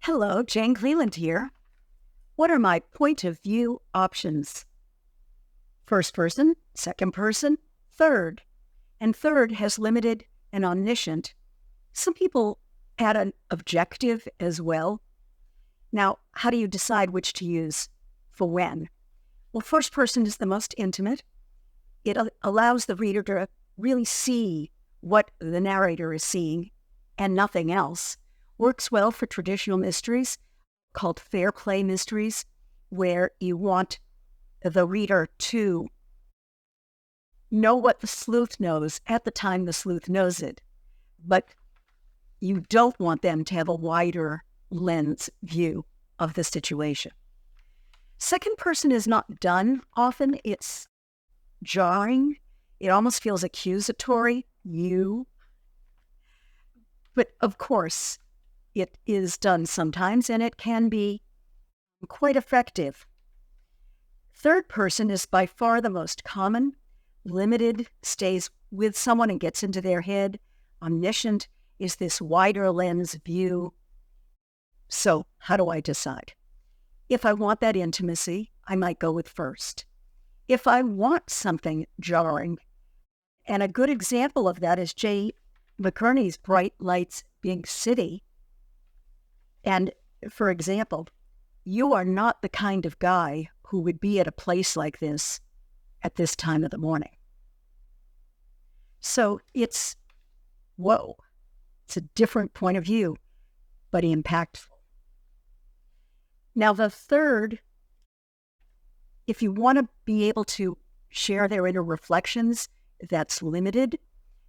Hello, Jane Cleland here. What are my point of view options? First person, second person, third. And third has limited and omniscient. Some people add an objective as well. Now, how do you decide which to use for when? Well, first person is the most intimate. It allows the reader to really see what the narrator is seeing and nothing else. Works well for traditional mysteries called fair play mysteries, where you want the reader to know what the sleuth knows at the time the sleuth knows it, but you don't want them to have a wider lens view of the situation. Second person is not done often. It's jarring. It almost feels accusatory, you. But of course, it is done sometimes, and it can be quite effective. Third person is by far the most common. Limited stays with someone and gets into their head. Omniscient is this wider lens view. So how do I decide? If I want that intimacy, I might go with first. If I want something jarring, and a good example of that is J. McCurney's Bright Lights, Big City. And for example, you are not the kind of guy who would be at a place like this at this time of the morning. So it's, whoa, it's a different point of view, but impactful. Now the third, if you want to be able to share their inner reflections, that's limited.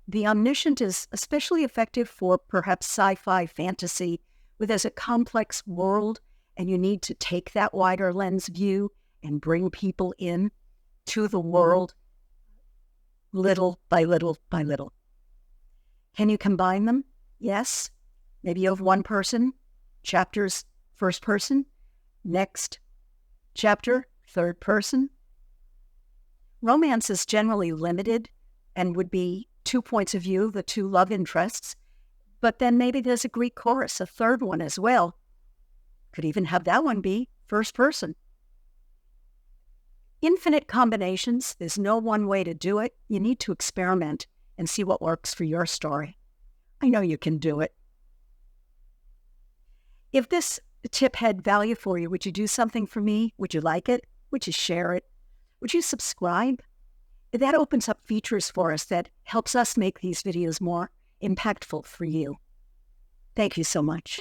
The omniscient is especially effective for perhaps sci-fi fantasy, where there's a complex world and you need to take that wider lens view and bring people in to the world little by little by little. Can you combine them? Yes. Maybe you have one person, chapters first person, next chapter third person. Romance is generally limited and would be 2 points of view, the two love interests. But then maybe there's a Greek chorus, a third one as well. Could even have that one be first person. Infinite combinations. There's no one way to do it. You need to experiment and see what works for your story. I know you can do it. If this tip had value for you, would you do something for me? Would you like it? Would you share it? Would you subscribe? That opens up features for us that helps us make these videos more impactful for you. Thank you so much.